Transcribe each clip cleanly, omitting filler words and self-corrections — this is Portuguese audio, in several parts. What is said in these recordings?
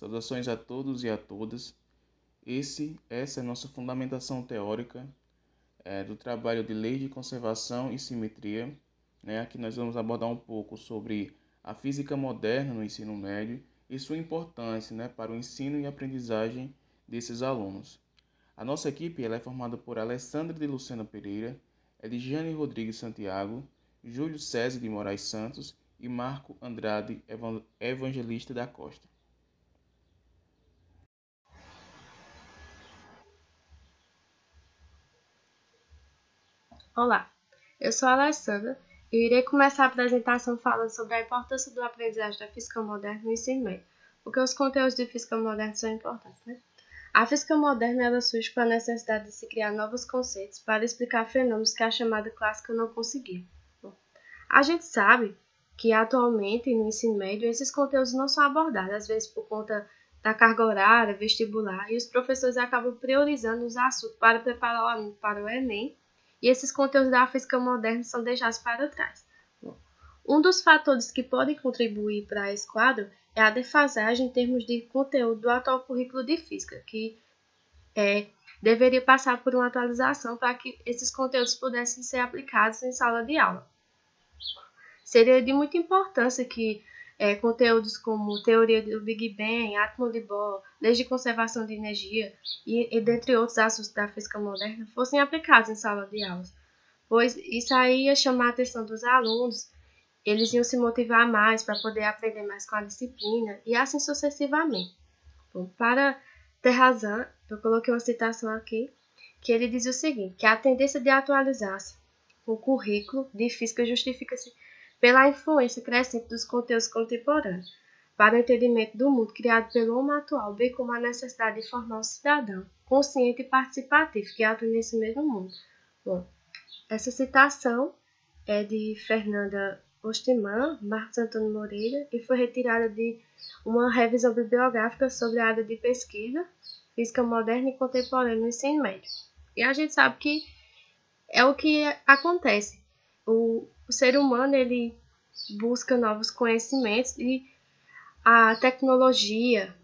Saudações a todos e a todas. Essa é a nossa fundamentação teórica do trabalho de Lei de Conservação e Simetria. Aqui nós vamos abordar um pouco sobre a física moderna no ensino médio e sua importância para o ensino e aprendizagem desses alunos. A nossa equipe ela é formada por Alessandra de Lucena Pereira, Eligiane Rodrigues Santiago, Júlio César de Moraes Santos e Marco Andrade Evangelista da Costa. Olá, eu sou a Alessandra e eu irei começar a apresentação falando sobre a importância do aprendizagem da física moderna no ensino médio, porque os conteúdos de física moderna são importantes, né? A física moderna ela surge com a necessidade de se criar novos conceitos para explicar fenômenos que a chamada clássica não conseguia. A gente sabe que atualmente no ensino médio esses conteúdos não são abordados, às vezes por conta da carga horária, vestibular, e os professores acabam priorizando os assuntos para preparar o aluno para o Enem, e esses conteúdos da física moderna são deixados para trás. Um dos fatores que podem contribuir para esse quadro é a defasagem em termos de conteúdo do atual currículo de física, que deveria passar por uma atualização para que esses conteúdos pudessem ser aplicados em sala de aula. Seria de muita importância que conteúdos como teoria do Big Bang, átomo de Bohr, leis de conservação de energia e dentre outros assuntos da física moderna fossem aplicados em sala de aulas, pois isso aí ia chamar a atenção dos alunos, eles iam se motivar mais para poder aprender mais com a disciplina e assim sucessivamente. Bom, para ter razão, eu coloquei uma citação aqui que ele diz o seguinte, que a tendência de atualizar-se o currículo de física justifica-se pela influência crescente dos conteúdos contemporâneos para o entendimento do mundo criado pelo homem atual, bem como a necessidade de formar um cidadão consciente e participativo que atua nesse mesmo mundo. Bom, essa citação é de Fernanda Osterman, Marcos Antônio Moreira e foi retirada de uma revisão bibliográfica sobre a área de pesquisa, física moderna e contemporânea no ensino médio. E a gente sabe que é o que acontece. O ser humano ele busca novos conhecimentos e a tecnologia,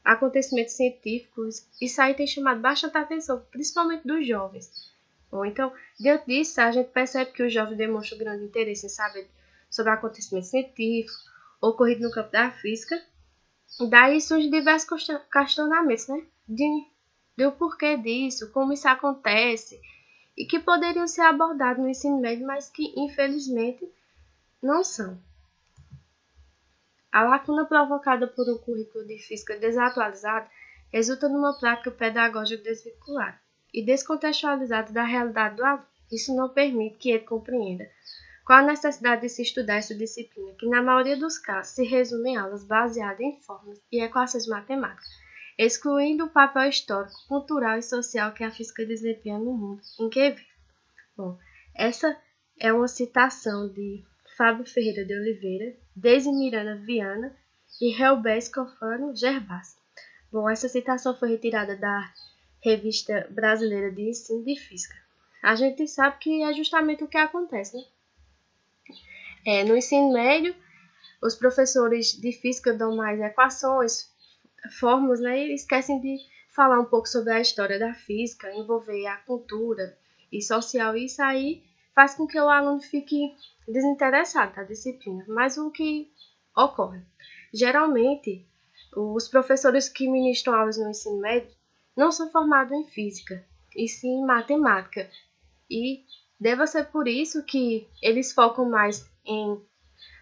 acontecimentos científicos, isso aí tem chamado bastante atenção, principalmente dos jovens. Bom, então, diante disso, a gente percebe que os jovens demonstram grande interesse em saber sobre acontecimentos científicos ocorridos no campo da física. Daí surgem diversos questionamentos, né? Do porquê disso, como isso acontece, e que poderiam ser abordados no ensino médio, mas que, infelizmente, não são. A lacuna provocada por um currículo de física desatualizado resulta numa prática pedagógica desvinculada e descontextualizada da realidade do aluno. Isso não permite que ele compreenda qual a necessidade de se estudar essa disciplina, que na maioria dos casos se resume em aulas baseadas em fórmulas e equações matemáticas, excluindo o papel histórico, cultural e social que a física desempenha no mundo em que vive. Bom, essa é uma citação de Fábio Ferreira de Oliveira, Deise Miranda Viana e Helber Scofano Gerbasi. Bom, essa citação foi retirada da Revista Brasileira de Ensino de Física. A gente sabe que é justamente o que acontece, né? No ensino médio, os professores de física dão mais equações, fórmulas, né? E esquecem de falar um pouco sobre a história da física, envolver a cultura e social, e isso aí faz com que o aluno fique desinteressado da disciplina. Mas o que ocorre? Geralmente, os professores que ministram aulas no ensino médio não são formados em física, e sim em matemática. E deve ser por isso que eles focam mais em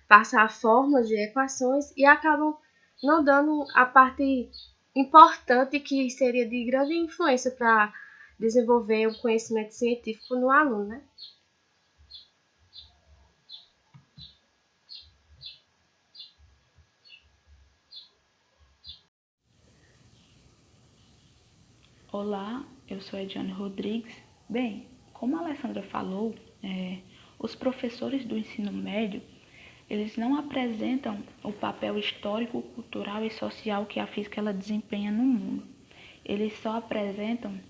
passar fórmulas e equações e acabam não dando a parte importante que seria de grande influência para desenvolver o conhecimento científico no aluno, né? Olá, eu sou a Ediane Rodrigues. Bem, como a Alessandra falou, os professores do ensino médio, eles não apresentam o papel histórico, cultural e social que a física ela desempenha no mundo. Eles só apresentam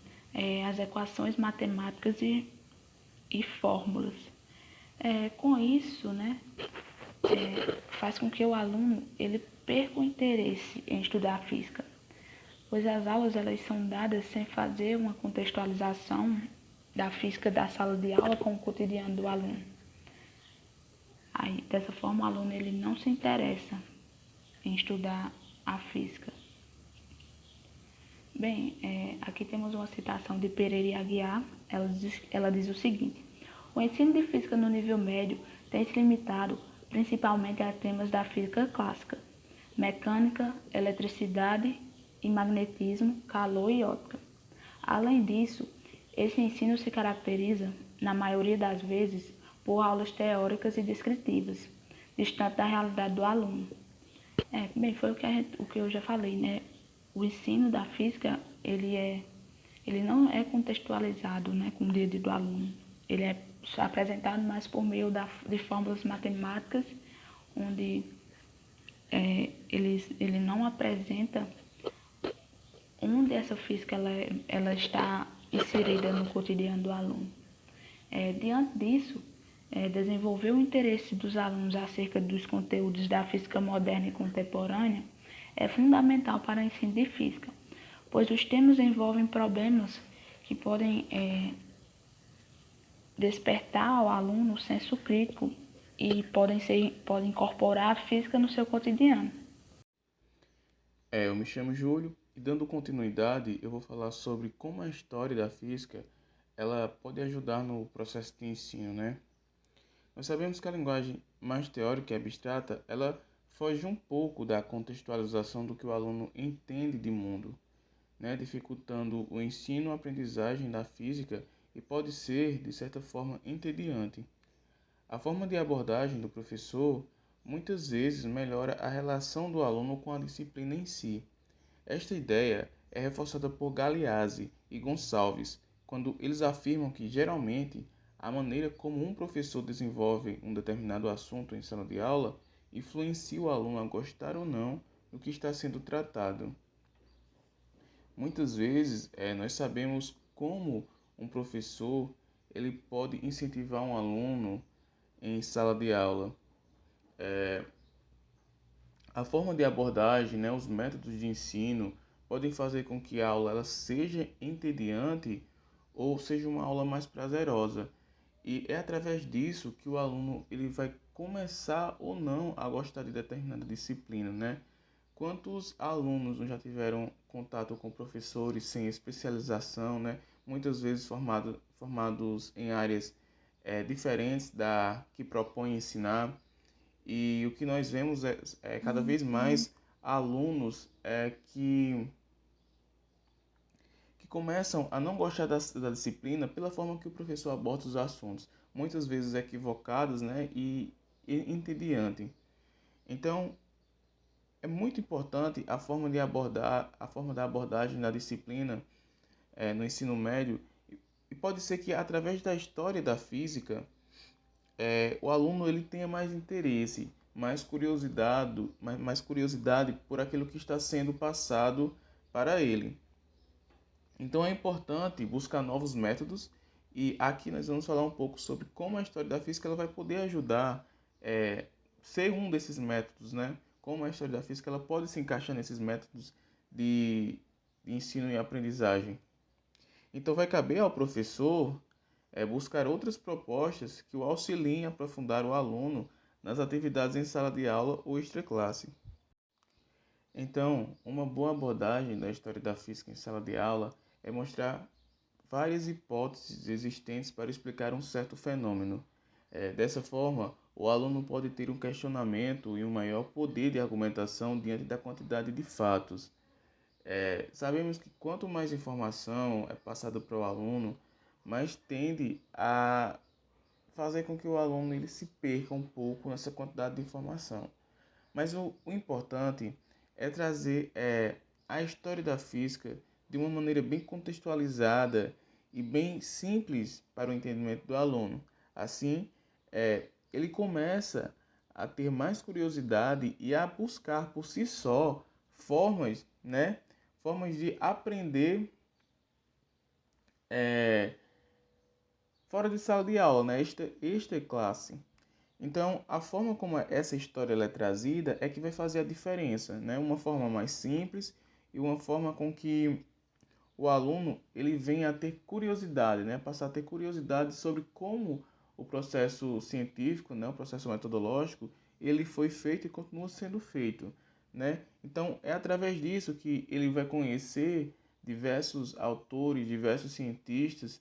as equações matemáticas e fórmulas. Com isso, né, faz com que o aluno ele perca o interesse em estudar física, pois as aulas elas são dadas sem fazer uma contextualização da física da sala de aula com o cotidiano do aluno. Aí, dessa forma, o aluno ele não se interessa em estudar a física. Bem, aqui temos uma citação de Pereira e Aguiar. Ela diz o seguinte: o ensino de física no nível médio tem se limitado principalmente a temas da física clássica, mecânica, eletricidade e magnetismo, calor e óptica. Além disso, esse ensino se caracteriza, na maioria das vezes, por aulas teóricas e descritivas, distante da realidade do aluno. Bem, foi o que eu já falei, né? O ensino da física, ele não é contextualizado, né, com o dia a dia do aluno. Ele é apresentado mais por meio de fórmulas matemáticas, onde ele não apresenta onde essa física ela está inserida no cotidiano do aluno. Diante disso, desenvolver o interesse dos alunos acerca dos conteúdos da física moderna e contemporânea é fundamental para o ensino de física, pois os temas envolvem problemas que podem despertar ao aluno o senso crítico e podem incorporar a física no seu cotidiano. Eu me chamo Júlio e dando continuidade, eu vou falar sobre como a história da física ela pode ajudar no processo de ensino, né? Nós sabemos que a linguagem mais teórica e abstrata, ela foge um pouco da contextualização do que o aluno entende de mundo, né? Dificultando o ensino e a aprendizagem da física e pode ser, de certa forma, entediante. A forma de abordagem do professor muitas vezes melhora a relação do aluno com a disciplina em si. Esta ideia é reforçada por Galeazzi e Gonçalves, quando eles afirmam que, geralmente, a maneira como um professor desenvolve um determinado assunto em sala de aula influencia o aluno a gostar ou não do que está sendo tratado. Muitas vezes, nós sabemos como um professor ele pode incentivar um aluno em sala de aula. A forma de abordagem, né, os métodos de ensino podem fazer com que a aula ela seja entediante ou seja uma aula mais prazerosa. E é através disso que o aluno ele vai começar ou não a gostar de determinada disciplina, né? Quantos alunos já tiveram contato com professores sem especialização, né? Muitas vezes formados em áreas diferentes da que propõem ensinar. E o que nós vemos é cada vez mais alunos que começam a não gostar da disciplina pela forma que o professor aborda os assuntos, muitas vezes equivocados, né, e entediante. Então, é muito importante a forma da abordagem da disciplina no ensino médio, e pode ser que através da história da física, o aluno ele tenha mais interesse, mais curiosidade por aquilo que está sendo passado para ele. Então é importante buscar novos métodos e aqui nós vamos falar um pouco sobre como a história da física ela vai poder ajudar ser um desses métodos, né? Como a história da física ela pode se encaixar nesses métodos de ensino e aprendizagem. Então vai caber ao professor buscar outras propostas que o auxiliem a aprofundar o aluno nas atividades em sala de aula ou extraclasse. Então, uma boa abordagem da história da física em sala de aula é mostrar várias hipóteses existentes para explicar um certo fenômeno. Dessa forma, o aluno pode ter um questionamento e um maior poder de argumentação diante da quantidade de fatos. Sabemos que quanto mais informação é passada para o aluno, mais tende a fazer com que o aluno ele se perca um pouco nessa quantidade de informação. Mas o importante é trazer a história da física de uma maneira bem contextualizada e bem simples para o entendimento do aluno. Assim, ele começa a ter mais curiosidade e a buscar por si só formas, né, formas de aprender fora de sala de aula, né, extra classe. Então, a forma como essa história ela é trazida é que vai fazer a diferença, né? Uma forma mais simples e uma forma com que o aluno ele venha a ter curiosidade, né? Passar a ter curiosidade sobre como o processo científico, né? O processo metodológico, ele foi feito e continua sendo feito, né? Então, é através disso que ele vai conhecer diversos autores, diversos cientistas,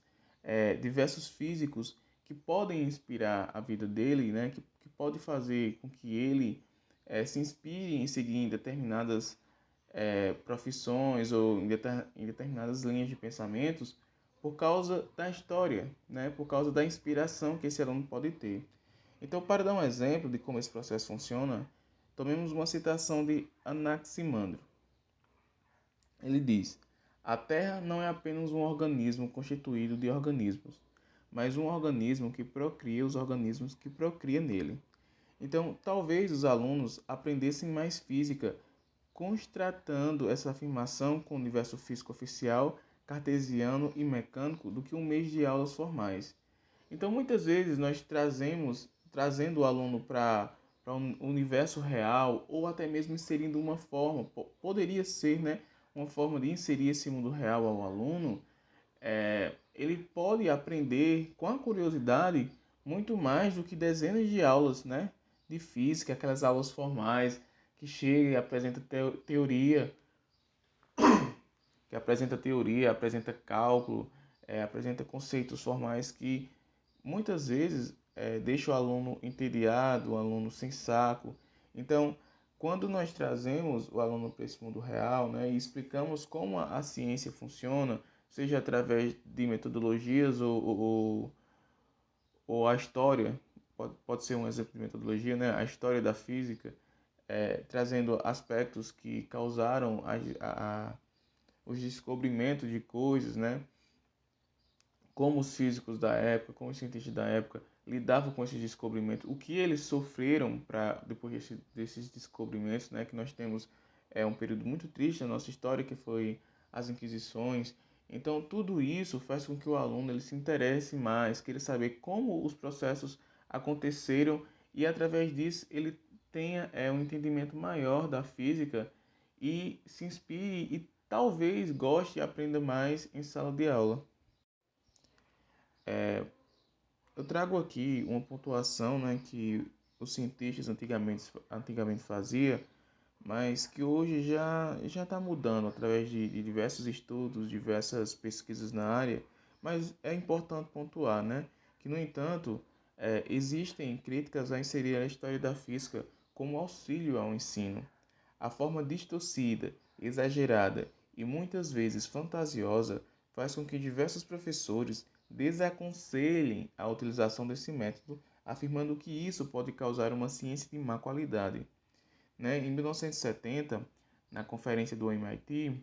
diversos físicos que podem inspirar a vida dele, né? Que pode fazer com que ele se inspire em seguir em determinadas profissões ou em determinadas linhas de pensamentos por causa da história, né? Por causa da inspiração que esse aluno pode ter. Então, para dar um exemplo de como esse processo funciona, tomemos uma citação de Anaximandro. Ele diz: a Terra não é apenas um organismo constituído de organismos, mas um organismo que procria os organismos que procria nele. Então, talvez os alunos aprendessem mais física constatando essa afirmação com o universo físico oficial, cartesiano e mecânico do que um mês de aulas formais. Então, muitas vezes nós trazendo o aluno para um universo real ou até mesmo inserindo uma forma, poderia ser, né, uma forma de inserir esse mundo real ao aluno, ele pode aprender com a curiosidade muito mais do que dezenas de aulas, né, de física, aquelas aulas formais que chega e apresenta teoria, apresenta cálculo, apresenta conceitos formais que muitas vezes deixa o aluno entediado, o aluno sem saco. Então, quando nós trazemos o aluno para esse mundo real, né, e explicamos como a ciência funciona, seja através de metodologias ou a história, pode ser um exemplo de metodologia, né, a história da física, trazendo aspectos que causaram os descobrimentos de coisas, né? Como os físicos da época, como os cientistas da época lidavam com esses descobrimentos, o que eles sofreram para depois desses descobrimentos, né? Que nós temos um período muito triste na nossa história, que foi as Inquisições. Então, tudo isso faz com que o aluno ele se interesse mais, queira saber como os processos aconteceram e, através disso, ele tenha um entendimento maior da física e se inspire e talvez goste e aprenda mais em sala de aula. Eu trago aqui uma pontuação, né, que os cientistas antigamente faziam, mas que hoje já está mudando através de diversos estudos, diversas pesquisas na área, mas é importante pontuar, né, que, no entanto, existem críticas a inserir a história da física como auxílio ao ensino. A forma distorcida, exagerada e muitas vezes fantasiosa faz com que diversos professores desaconselhem a utilização desse método, afirmando que isso pode causar uma ciência de má qualidade. Né? Em 1970, na conferência do MIT,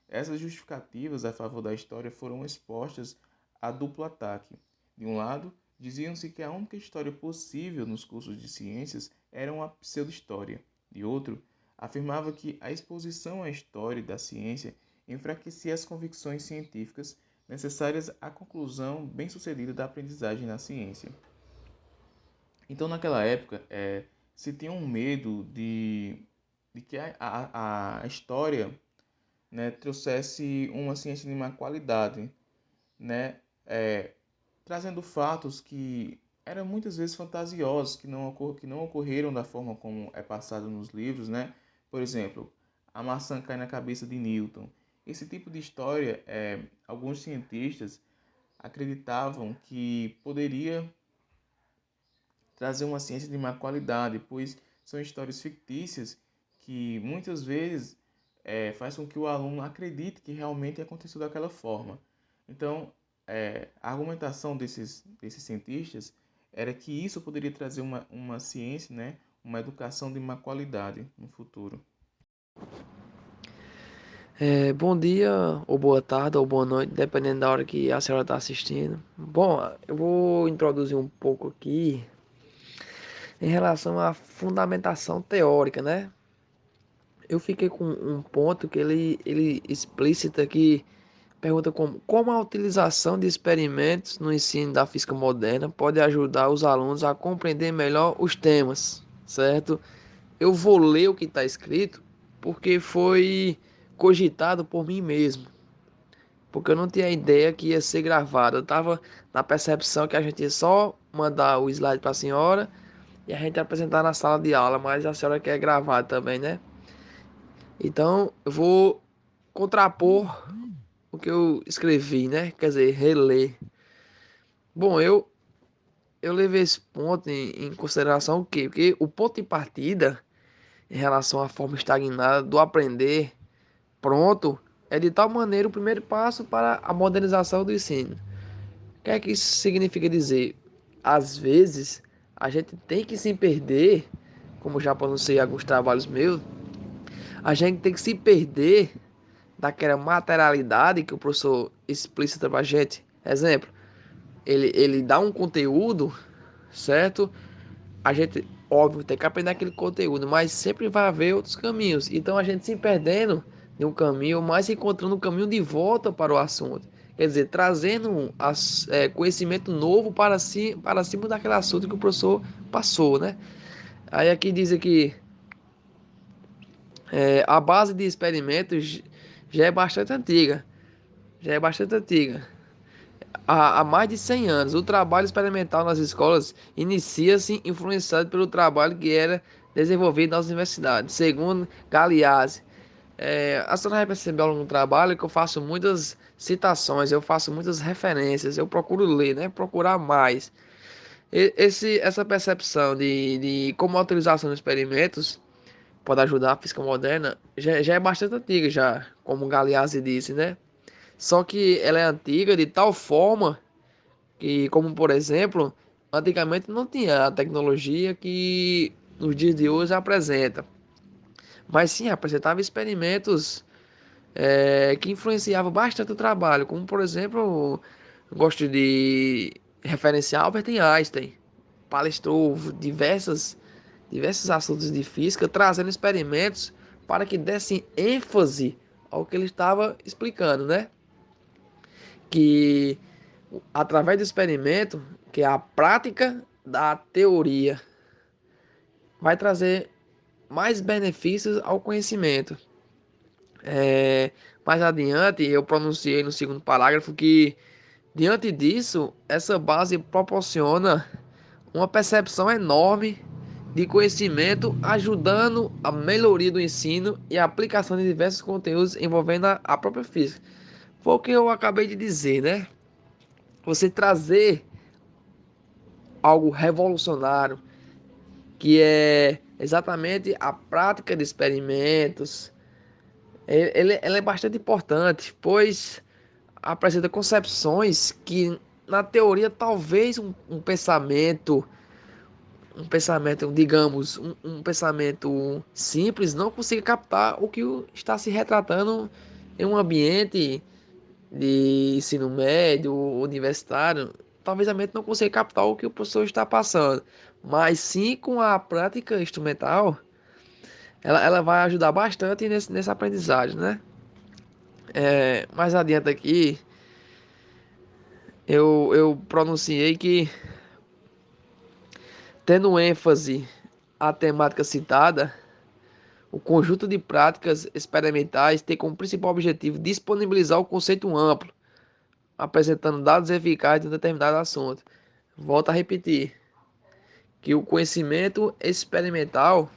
essas justificativas a favor da história foram expostas a duplo ataque. De um lado, diziam-se que a única história possível nos cursos de ciências era uma pseudo-história. De outro, afirmava que a exposição à história da ciência enfraquecia as convicções científicas necessárias à conclusão bem-sucedida da aprendizagem na ciência. Então, naquela época, se tinha um medo de que a história, né, trouxesse uma ciência de má qualidade, né, trazendo fatos que eram muitas vezes fantasiosos, que não ocorreram da forma como é passado nos livros, né? Por exemplo, a maçã cai na cabeça de Newton. Esse tipo de história, alguns cientistas acreditavam que poderia trazer uma ciência de má qualidade, pois são histórias fictícias que muitas vezes faz com que o aluno acredite que realmente aconteceu daquela forma. Então, a argumentação desses cientistas era que isso poderia trazer uma ciência, né, uma educação de má qualidade no futuro. Bom dia, ou boa tarde, ou boa noite, dependendo da hora que a senhora está assistindo. Bom, eu vou introduzir um pouco aqui em relação à fundamentação teórica, né? Eu fiquei com um ponto que ele explicita que pergunta como a utilização de experimentos no ensino da física moderna pode ajudar os alunos a compreender melhor os temas, certo? Eu vou ler o que está escrito porque foi cogitado por mim mesmo, porque eu não tinha ideia que ia ser gravado. Eu estava na percepção que a gente ia só mandar o slide para a senhora e a gente apresentar na sala de aula, mas a senhora quer gravar também, né? Então eu vou contrapor o que eu escrevi, né? Quer dizer, reler. Bom, eu levei esse ponto em consideração o quê? Porque o ponto de partida em relação à forma estagnada do aprender pronto é de tal maneira o primeiro passo para a modernização do ensino. O que é que isso significa dizer? Às vezes, a gente tem que se perder, como já pronunciei em alguns trabalhos meus, a gente tem que se perder daquela materialidade que o professor explicita para a gente. Exemplo, ele dá um conteúdo, certo? A gente, óbvio, tem que aprender aquele conteúdo, mas sempre vai haver outros caminhos. Então a gente se perdendo de um caminho, mas encontrando um caminho de volta para o assunto. Quer dizer, trazendo conhecimento novo para cima daquele assunto que o professor passou, né? Aí aqui diz aqui, a base de experimentos já é bastante antiga. Já é bastante antiga. Há mais de 100 anos, o trabalho experimental nas escolas inicia-se influenciado pelo trabalho que era desenvolvido nas universidades. Segundo Galeazzi, a senhora vai perceber ao longo do trabalho que eu faço muitas citações, eu faço muitas referências, eu procuro ler, né? Procurar mais. Essa percepção de como a utilização de experimentos pode ajudar a física moderna já é bastante antiga, já, como Galeazzi disse, né? Só que ela é antiga de tal forma que, como por exemplo, antigamente não tinha a tecnologia que nos dias de hoje apresenta. Mas sim, apresentava experimentos que influenciavam bastante o trabalho, como por exemplo, eu gosto de referenciar Albert Einstein, palestrou diversos assuntos de física, trazendo experimentos para que dessem ênfase ao que ele estava explicando, né? Que através do experimento, que é a prática da teoria, vai trazer mais benefícios ao conhecimento. Mais adiante, eu pronunciei no segundo parágrafo que, diante disso, essa base proporciona uma percepção enorme de conhecimento, ajudando a melhoria do ensino e a aplicação de diversos conteúdos envolvendo a própria física. Foi o que eu acabei de dizer, né? Você trazer algo revolucionário, que é exatamente a prática de experimentos. Ela é bastante importante, pois apresenta concepções que, na teoria, talvez um pensamento, digamos, um pensamento simples não consiga captar o que está se retratando em um ambiente de ensino médio, universitário. Talvez a mente não consiga captar o que o professor está passando, mas sim com a prática instrumental, ela vai ajudar bastante nessa aprendizagem, né? Mais adiante aqui, eu pronunciei que, tendo ênfase à temática citada, o conjunto de práticas experimentais tem como principal objetivo disponibilizar o conceito amplo, apresentando dados eficazes de um determinado assunto. Volto a repetir que o conhecimento experimental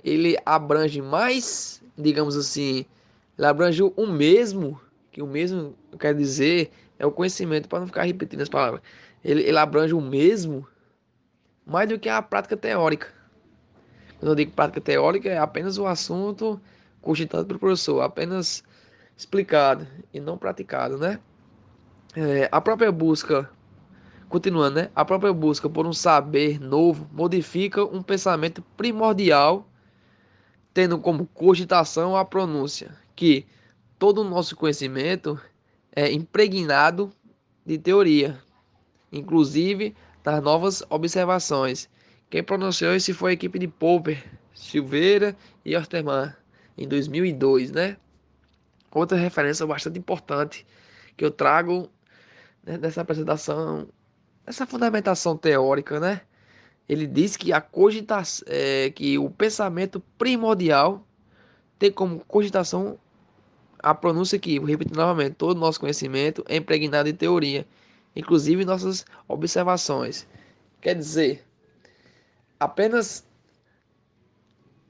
ele abrange mais, digamos assim, ele abrange o mesmo, que o mesmo quer dizer é o conhecimento, para não ficar repetindo as palavras. Ele abrange o mesmo mais do que a prática teórica. Quando eu digo prática teórica, é apenas o assunto cogitado pelo professor, apenas explicado e não praticado, né? A própria busca, continuando, né? A própria busca por um saber novo modifica um pensamento primordial, tendo como cogitação a pronúncia, que todo o nosso conhecimento é impregnado de teoria, inclusive das novas observações. Quem pronunciou esse foi a equipe de Popper, Silveira e Osterman, em 2002, né? Outra referência bastante importante que eu trago, né, nessa apresentação, essa fundamentação teórica, né? Ele diz que que o pensamento primordial tem como cogitação a pronúncia que, vou repetir novamente, todo nosso conhecimento é impregnado em teoria, inclusive nossas observações. Quer dizer, apenas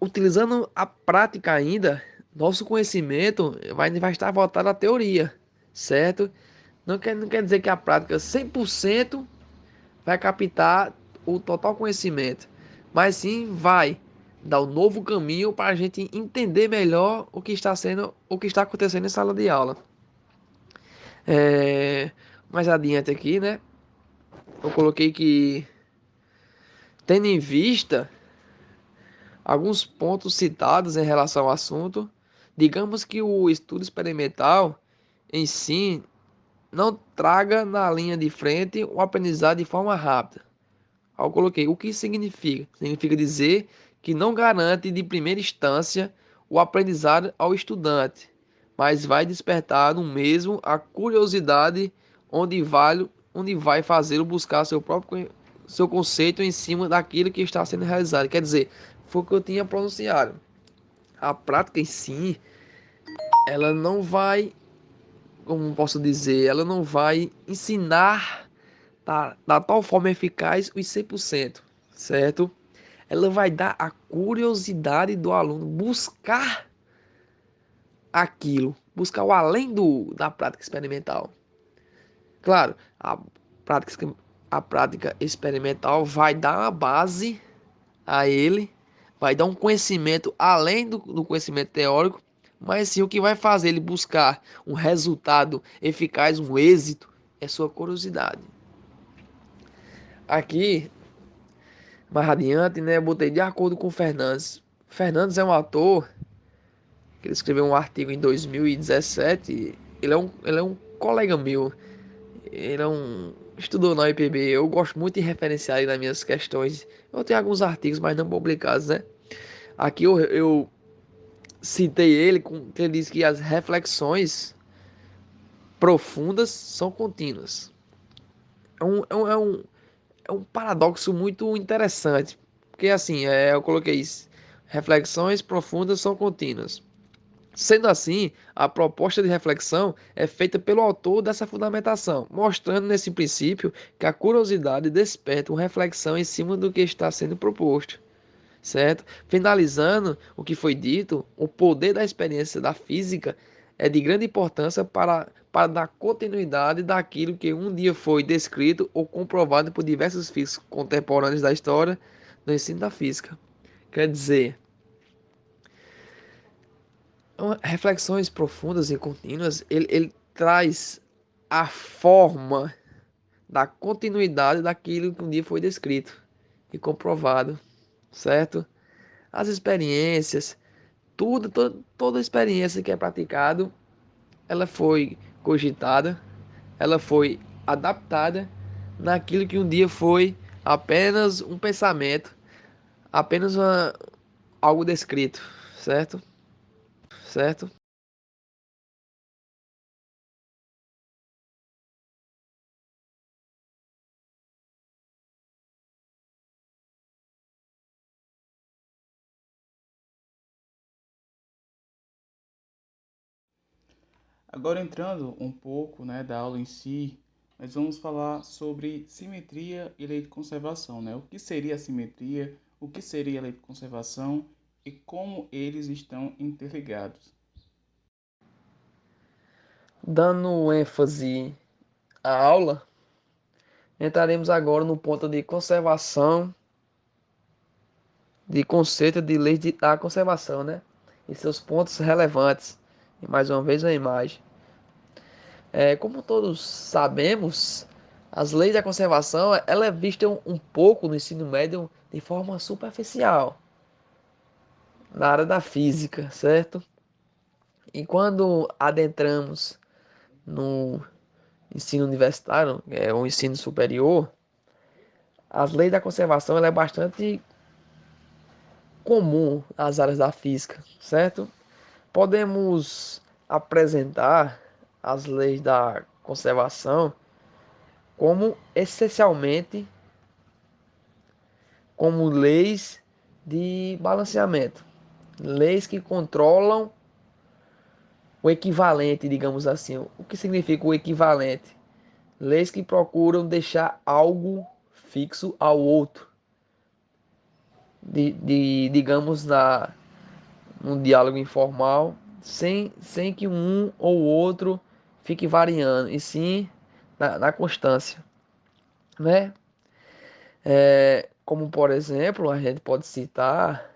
utilizando a prática ainda, nosso conhecimento vai estar voltado à teoria, certo? Não quer dizer que a prática 100% vai captar o total conhecimento, mas sim vai dar um novo caminho para a gente entender melhor o que está acontecendo em sala de aula. Mais adiante aqui, né? Eu coloquei que, tendo em vista alguns pontos citados em relação ao assunto, digamos que o estudo experimental em si não traga na linha de frente o aprendizado de forma rápida. Aí eu coloquei, o que significa? Significa dizer que não garante de primeira instância o aprendizado ao estudante, mas vai despertar no mesmo a curiosidade onde vai fazê-lo buscar seu conceito em cima daquilo que está sendo realizado. Quer dizer, foi o que eu tinha pronunciado. A prática em si, ela não vai, como posso dizer, ela não vai ensinar da tal forma eficaz os 100%, certo? Ela vai dar a curiosidade do aluno buscar aquilo, buscar o além da prática experimental. Claro, a prática experimental vai dar uma base a ele, vai dar um conhecimento além do conhecimento teórico, mas sim o que vai fazer ele buscar um resultado eficaz, um êxito, é sua curiosidade. Aqui, mais adiante, né, eu botei de acordo com o Fernandes. Fernandes é um ator que ele escreveu um artigo em 2017. Ele é um colega meu. Estudou na UEPB. Eu gosto muito de referenciar ele nas minhas questões. Eu tenho alguns artigos, mas não publicados, né? Aqui eu citei ele, que ele diz que as reflexões profundas são contínuas. É um, é um, é um, é um paradoxo muito interessante. Porque assim, eu coloquei isso. Reflexões profundas são contínuas. Sendo assim, a proposta de reflexão é feita pelo autor dessa fundamentação, mostrando nesse princípio que a curiosidade desperta uma reflexão em cima do que está sendo proposto, certo? Finalizando o que foi dito, o poder da experiência da física é de grande importância para dar continuidade daquilo que um dia foi descrito ou comprovado por diversos físicos contemporâneos da história no ensino da física. Quer dizer, reflexões profundas e contínuas, ele traz a forma da continuidade daquilo que um dia foi descrito e comprovado, certo? As experiências, toda experiência que é praticado, ela foi cogitada, ela foi adaptada naquilo que um dia foi apenas um pensamento, apenas algo descrito, certo? Certo? Agora entrando um pouco, né, da aula em si, nós vamos falar sobre simetria e lei de conservação, né? O que seria a simetria, o que seria a lei de conservação e como eles estão interligados. Dando ênfase à aula, entraremos agora no ponto de conservação, de conceito de lei da conservação, né? E seus pontos relevantes. E mais uma vez a imagem. Como todos sabemos, as leis da conservação ela é vista um pouco no ensino médio de forma superficial, na área da física, certo? E quando adentramos no ensino universitário, o ensino superior, as leis da conservação ela é bastante comum às áreas da física, certo? Podemos apresentar as leis da conservação como essencialmente como leis de balanceamento, leis que controlam o equivalente, digamos assim. O que significa o equivalente? Leis que procuram deixar algo fixo ao outro, digamos, num diálogo informal, sem que um ou outro fique variando, e sim na constância, né? Como, por exemplo, a gente pode citar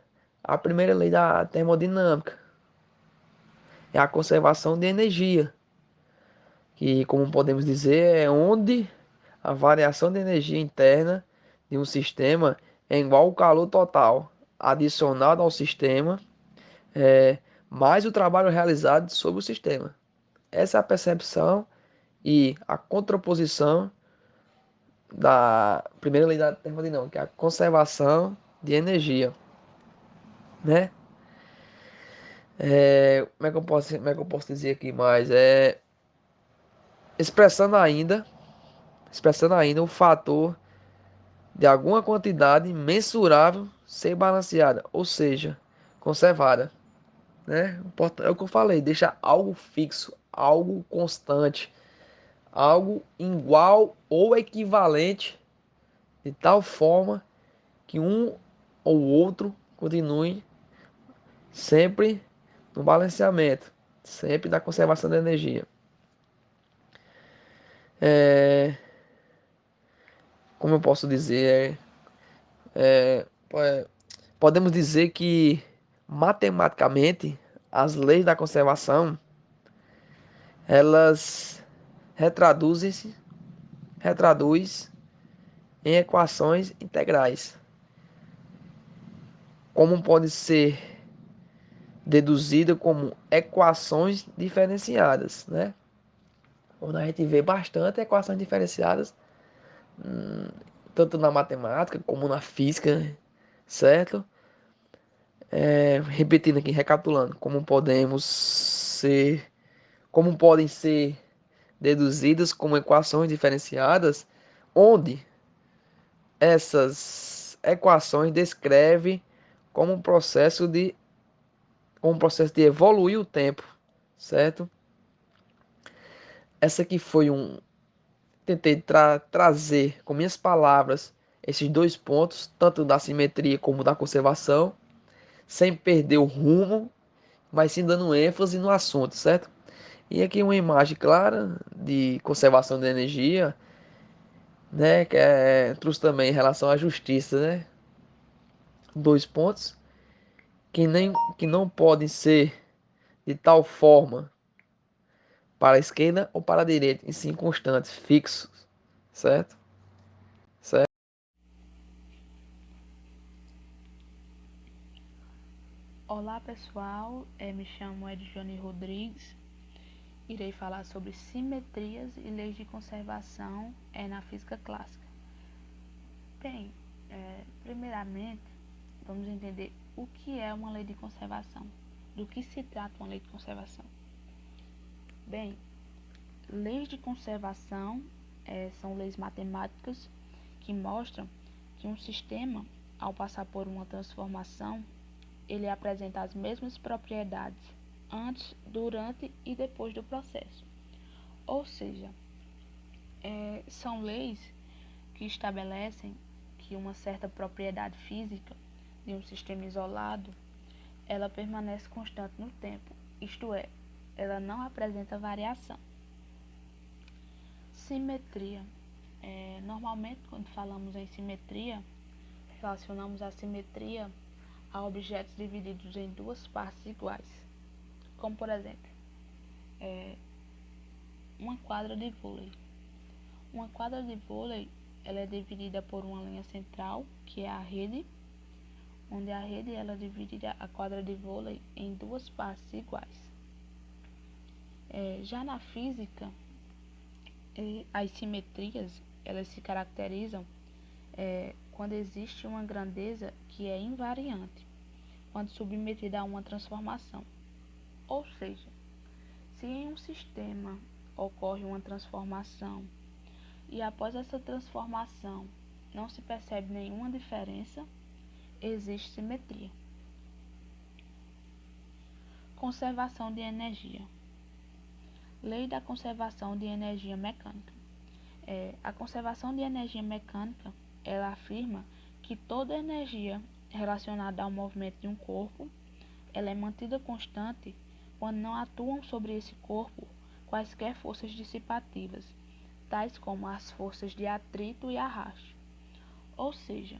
a primeira lei da termodinâmica, é a conservação de energia, que, como podemos dizer, é onde a variação de energia interna de um sistema é igual ao calor total adicionado ao sistema, é, mais o trabalho realizado sobre o sistema. Essa é a percepção e a contraposição da primeira lei da termodinâmica, que é a conservação de energia, né? Como é que eu posso dizer aqui mais? Expressando ainda, expressando ainda o fator de alguma quantidade mensurável ser balanceada, ou seja, conservada, né? É o que eu falei, deixa algo fixo, algo constante, algo igual ou equivalente, de tal forma que um ou outro continue sempre no balanceamento, sempre na conservação da energia. Como eu posso dizer, podemos dizer que matematicamente as leis da conservação elas retraduzem-se retraduz em equações integrais, como pode ser deduzida como equações diferenciadas, né? Onde a gente vê bastante equações diferenciadas, tanto na matemática como na física, certo? Repetindo aqui, recapitulando, como podem ser deduzidas como equações diferenciadas, onde essas equações descrevem como um processo de evoluir o tempo, certo? Essa aqui foi tentei trazer com minhas palavras esses dois pontos, tanto da simetria como da conservação, sem perder o rumo, mas sim dando ênfase no assunto, certo? E aqui uma imagem clara de conservação de energia, né, trouxe também em relação à justiça, né? Dois pontos que não podem ser de tal forma para a esquerda ou para a direita, e sim constantes, fixos, certo? Certo? Olá pessoal, me chamo Edjane Rodrigues. Irei falar sobre simetrias e leis de conservação na física clássica. Bem, primeiramente vamos entender o que é uma lei de conservação, do que se trata uma lei de conservação. Bem, leis de conservação são leis matemáticas que mostram que um sistema, ao passar por uma transformação, ele apresenta as mesmas propriedades antes, durante e depois do processo. Ou seja, são leis que estabelecem que uma certa propriedade física de um sistema isolado, ela permanece constante no tempo, isto é, ela não apresenta variação. Simetria. Normalmente, quando falamos em simetria, relacionamos a simetria a objetos divididos em duas partes iguais, como por exemplo, uma quadra de vôlei. Uma quadra de vôlei ela é dividida por uma linha central, que é a rede, onde a rede ela divide a quadra de vôlei em duas partes iguais. Já na física, as simetrias elas se caracterizam quando existe uma grandeza que é invariante, quando submetida a uma transformação. Ou seja, Se em um sistema ocorre uma transformação e após essa transformação não se percebe nenhuma diferença, existe simetria. Conservação de energia. Lei da conservação de energia mecânica. A conservação de energia mecânica, ela afirma que toda energia relacionada ao movimento de um corpo, ela é mantida constante quando não atuam sobre esse corpo quaisquer forças dissipativas, tais como as forças de atrito e arraste. Ou seja,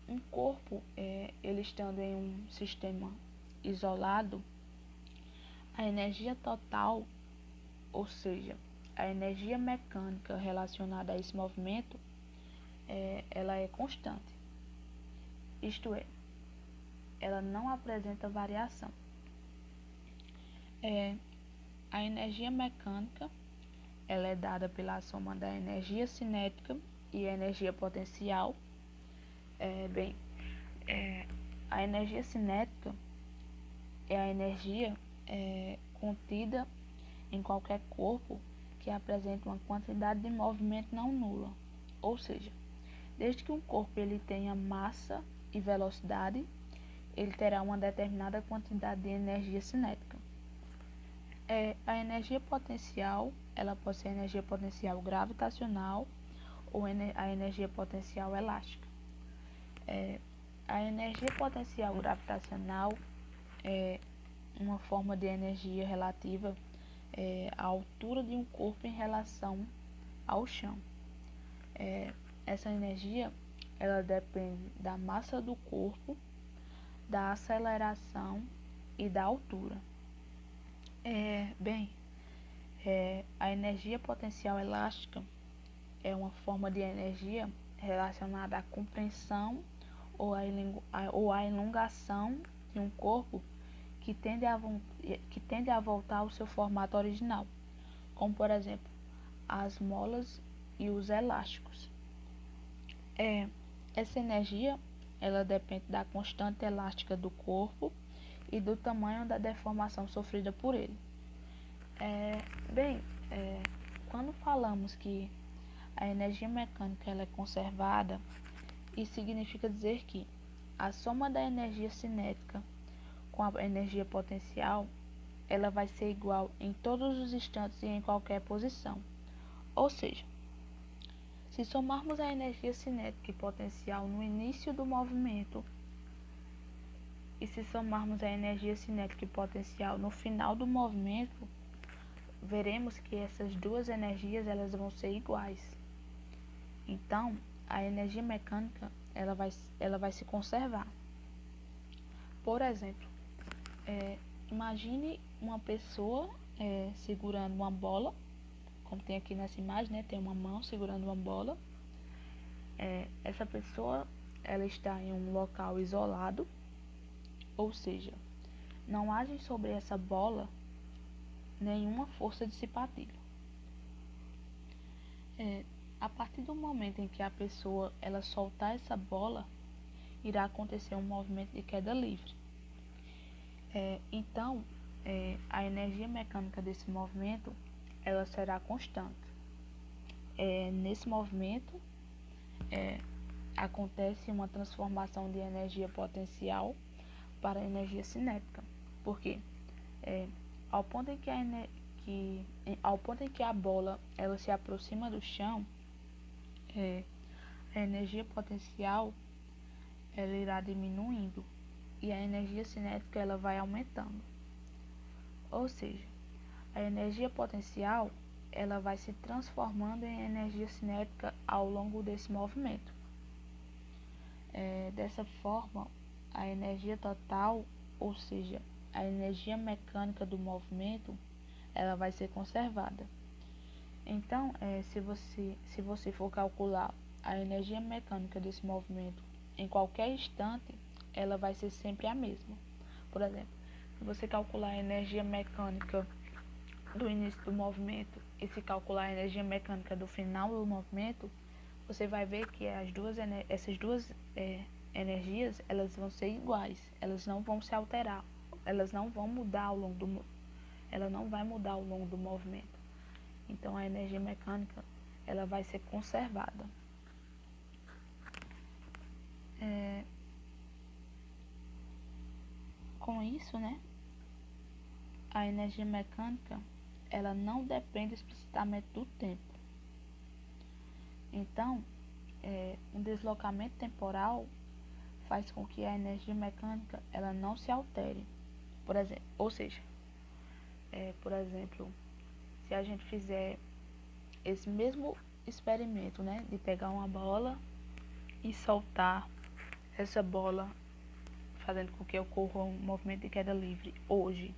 um corpo, ele estando em um sistema isolado, a energia total, ou seja, a energia mecânica relacionada a esse movimento, ela é constante. Isto é, ela não apresenta variação. A energia mecânica, ela é dada pela soma da energia cinética e a energia potencial. A energia cinética é a energia contida em qualquer corpo que apresenta uma quantidade de movimento não nula. Ou seja, desde que um corpo ele tenha massa e velocidade, ele terá uma determinada quantidade de energia cinética. A energia potencial, ela pode ser a energia potencial gravitacional ou a energia potencial elástica. A energia potencial gravitacional é uma forma de energia relativa à altura de um corpo em relação ao chão. Essa energia, ela depende da massa do corpo, da aceleração e da altura. A energia potencial elástica é uma forma de energia relacionada à compressão ou à elongação de um corpo que tende a voltar ao seu formato original, como por exemplo as molas e os elásticos. Essa energia, ela depende da constante elástica do corpo e do tamanho da deformação sofrida por ele. Quando falamos que a energia mecânica ela é conservada, isso significa dizer que a soma da energia cinética com a energia potencial, ela vai ser igual em todos os instantes e em qualquer posição. Ou seja, se somarmos a energia cinética e potencial no início do movimento e se somarmos a energia cinética e potencial no final do movimento, veremos que essas duas energias elas vão ser iguais. Então, a energia mecânica ela vai se conservar. Por exemplo, imagine uma pessoa segurando uma bola, como tem aqui nessa imagem, né? Tem uma mão segurando uma bola. Essa pessoa ela está em um local isolado, ou seja, não age sobre essa bola nenhuma força dissipativa. A partir do momento em que a pessoa ela soltar essa bola, irá acontecer um movimento de queda livre. Então, a energia mecânica desse movimento ela será constante. Nesse movimento acontece uma transformação de energia potencial para energia cinética, porque ao ponto em que a bola ela se aproxima do chão, a energia potencial ela irá diminuindo e a energia cinética ela vai aumentando. Ou seja, a energia potencial ela vai se transformando em energia cinética ao longo desse movimento. Dessa forma, a energia total, ou seja, a energia mecânica do movimento, ela vai ser conservada. Então, se você for calcular a energia mecânica desse movimento em qualquer instante, ela vai ser sempre a mesma. Por exemplo, se você calcular a energia mecânica do início do movimento e se calcular a energia mecânica do final do movimento, você vai ver que essas duas energias elas vão ser iguais, elas não vão se alterar, elas não vão mudar ao longo ela não vai mudar ao longo do movimento. Então a energia mecânica ela vai ser conservada. Com isso, né, a energia mecânica ela não depende explicitamente do tempo. Então, um deslocamento temporal faz com que a energia mecânica ela não se altere. Por exemplo, se a gente fizer esse mesmo experimento, né, de pegar uma bola e soltar essa bola, fazendo com que ocorra um movimento de queda livre hoje,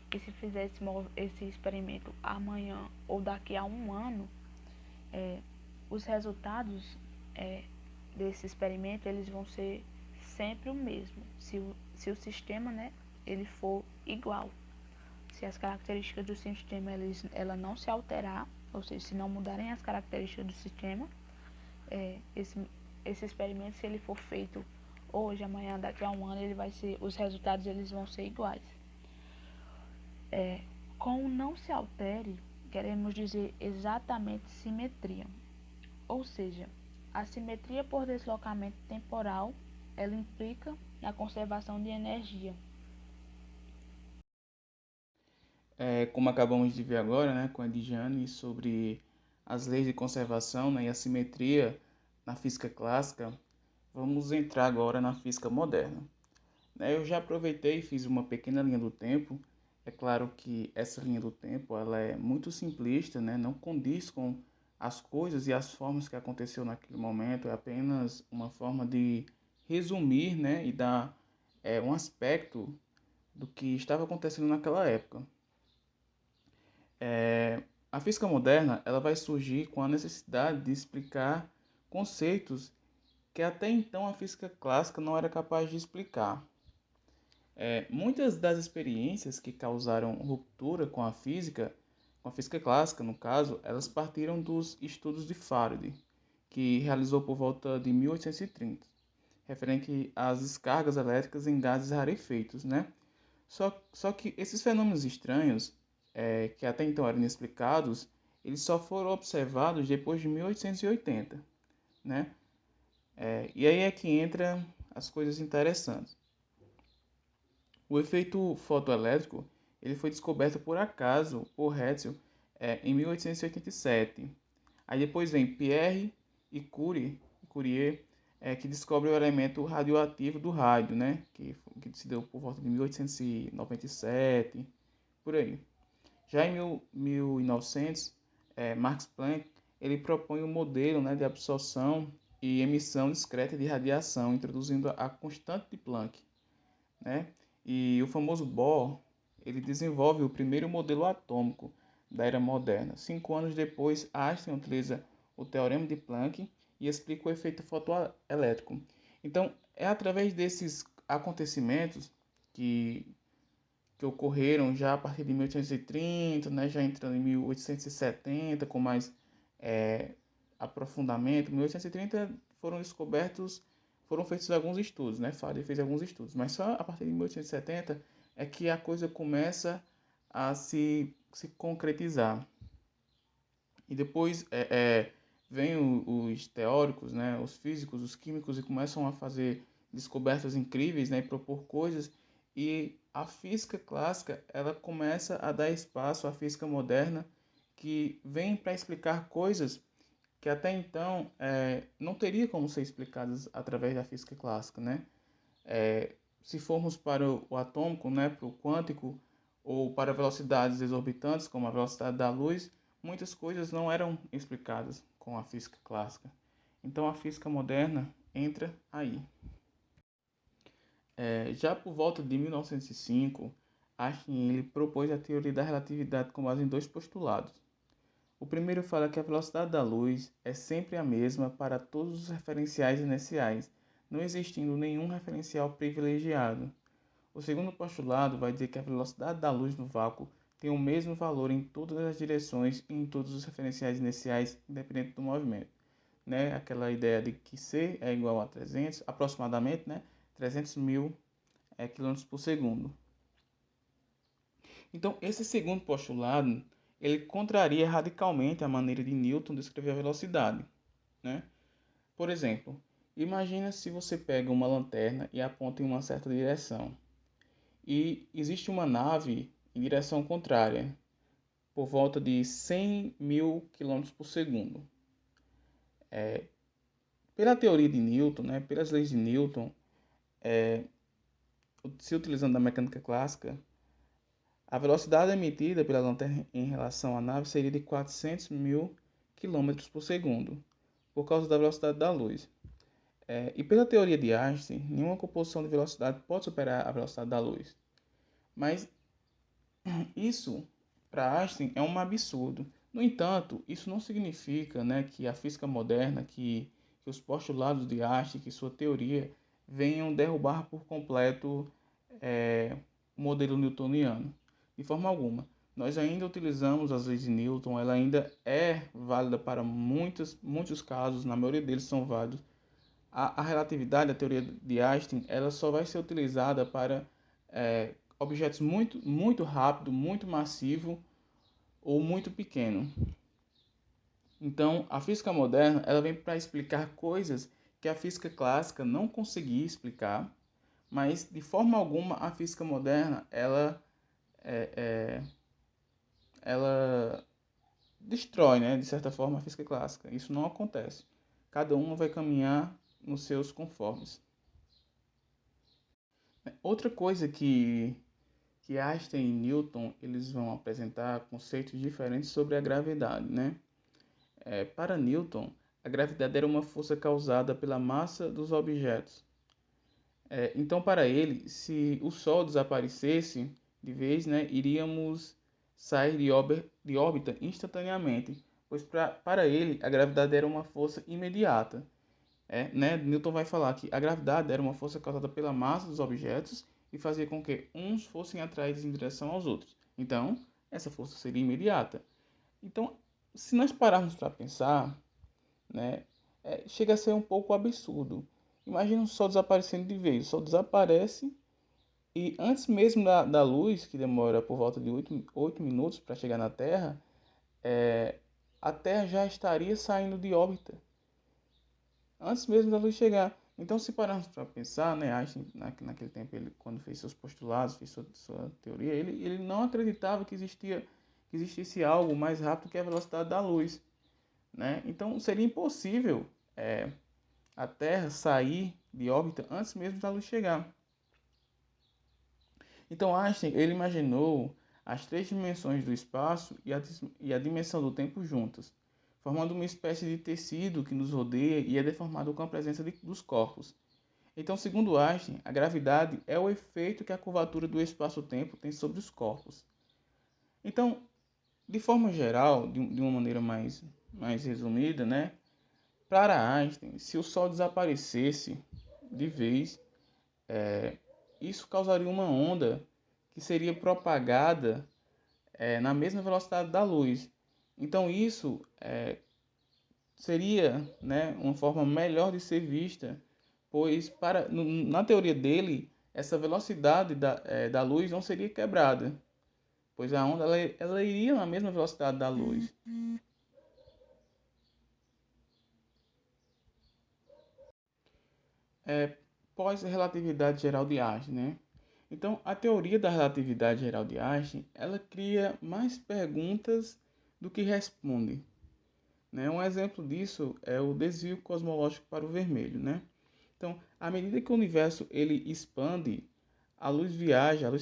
e se fizer esse experimento amanhã ou daqui a um ano, os resultados desse experimento eles vão ser sempre o mesmo, se o sistema, né, ele for igual. Se as características do sistema ela não se alterar, ou seja, se não mudarem as características do sistema, esse experimento, se ele for feito hoje, amanhã, daqui a um ano, os resultados eles vão ser iguais. Com o não se altere, queremos dizer exatamente simetria. Ou seja, a simetria por deslocamento temporal, ela implica na conservação de energia. Como acabamos de ver agora, né, com a Diane, sobre as leis de conservação, né, e a simetria na física clássica, vamos entrar agora na física moderna. Eu já aproveitei e fiz uma pequena linha do tempo. É claro que essa linha do tempo ela é muito simplista, né, não condiz com as coisas e as formas que aconteceu naquele momento, é apenas uma forma de resumir, né, e dar um aspecto do que estava acontecendo naquela época. A física moderna ela vai surgir com a necessidade de explicar conceitos que até então a física clássica não era capaz de explicar. Muitas das experiências que causaram ruptura com a física clássica, no caso, elas partiram dos estudos de Faraday, que realizou por volta de 1830, referente às descargas elétricas em gases rarefeitos, né? Só que esses fenômenos estranhos, que até então eram inexplicados, eles só foram observados depois de 1880, né? E aí é que entra as coisas interessantes. O efeito fotoelétrico ele foi descoberto por acaso por Hertz em 1887. Aí depois vem Pierre e Curie, que descobre o elemento radioativo do rádio, né? Que se deu por volta de 1897, por aí. Já em 1900, Max Planck ele propõe um modelo, né, de absorção e emissão discreta de radiação, introduzindo a constante de Planck, né? E o famoso Bohr, ele desenvolve o primeiro modelo atômico da era moderna. 5 anos depois, Einstein utiliza o teorema de Planck e explica o efeito fotoelétrico. Então, é através desses acontecimentos que, que ocorreram já a partir de 1830, né, já entrando em 1870 com mais aprofundamento. Em 1830 foram feitos alguns estudos, né? Faraday fez alguns estudos, mas só a partir de 1870 é que a coisa começa a se concretizar. E depois vem os teóricos, né? Os físicos, os químicos, e começam a fazer descobertas incríveis, né? E propor coisas. E a física clássica ela começa a dar espaço à física moderna, que vem para explicar coisas que até então não teria como ser explicadas através da física clássica, né? Se formos para o atômico, né, para o quântico, ou para velocidades exorbitantes, como a velocidade da luz, muitas coisas não eram explicadas com a física clássica. Então a física moderna entra aí. Já por volta de 1905, Einstein ele propôs a teoria da relatividade com base em dois postulados. O primeiro fala que a velocidade da luz é sempre a mesma para todos os referenciais inerciais, não existindo nenhum referencial privilegiado. O segundo postulado vai dizer que a velocidade da luz no vácuo tem o mesmo valor em todas as direções e em todos os referenciais iniciais, independente do movimento. Né? Aquela ideia de que C é igual a 300, aproximadamente, né? 300 mil km por segundo. Então, esse segundo postulado, ele contraria radicalmente a maneira de Newton descrever a velocidade, né? Por exemplo, imagina se você pega uma lanterna e aponta em uma certa direção, e existe uma nave em direção contrária, por volta de 100 mil quilômetros por segundo. Pela teoria de Newton, né, pelas leis de Newton, se utilizando a mecânica clássica, a velocidade emitida pela lanterna em relação à nave seria de 400 mil quilômetros por segundo, por causa da velocidade da luz. E pela teoria de Einstein, nenhuma composição de velocidade pode superar a velocidade da luz. Mas isso, para Einstein, é um absurdo. No entanto, isso não significa, né, que a física moderna, que os postulados de Einstein, que sua teoria, venham derrubar por completo o modelo newtoniano. De forma alguma. Nós ainda utilizamos as leis de Newton, ela ainda é válida para muitos casos, na maioria deles são válidos. A relatividade, a teoria de Einstein, ela só vai ser utilizada para objetos muito rápido, muito massivo ou muito pequeno. Então, a física moderna ela vem para explicar coisas que a física clássica não conseguia explicar, mas de forma alguma a física moderna ela destrói, né, de certa forma, a física clássica. Isso não acontece. Cada uma vai caminhar nos seus conformes. Outra coisa que Einstein e Newton eles vão apresentar conceitos diferentes sobre a gravidade, né? Para Newton, a gravidade era uma força causada pela massa dos objetos. Então, para ele, se o Sol desaparecesse de vez, né, iríamos sair de órbita instantaneamente, pois para ele a gravidade era uma força imediata. Né? Newton vai falar que a gravidade era uma força causada pela massa dos objetos e fazia com que uns fossem atraídos em direção aos outros. Então, essa força seria imediata. Então, se nós pararmos para pensar, né, chega a ser um pouco absurdo. Imagina o Sol desaparecendo de vez. O Sol desaparece e antes mesmo da luz, que demora por volta de 8 minutos para chegar na Terra, a Terra já estaria saindo de órbita antes mesmo da luz chegar. Então, se pararmos para pensar, né, Einstein, naquele tempo, ele, quando fez seus postulados, fez sua teoria, ele não acreditava que existisse algo mais rápido que a velocidade da luz, né? Então, seria impossível a Terra sair de órbita antes mesmo da luz chegar. Então, Einstein ele imaginou as três dimensões do espaço e a dimensão do tempo juntas, formando uma espécie de tecido que nos rodeia e é deformado com a presença dos corpos. Então, segundo Einstein, a gravidade é o efeito que a curvatura do espaço-tempo tem sobre os corpos. Então, de forma geral, de uma maneira mais resumida, né? Para Einstein, se o Sol desaparecesse de vez, isso causaria uma onda que seria propagada na mesma velocidade da luz. Então isso seria, né, uma forma melhor de ser vista, pois na teoria dele, essa velocidade da luz não seria quebrada, pois a onda ela iria na mesma velocidade da luz. Pós-relatividade geral de Einstein, né? Então, a teoria da relatividade geral de Einstein, ela cria mais perguntas do que responde, né? Um exemplo disso é o desvio cosmológico para o vermelho, né? Então, à medida que o universo ele expande, a luz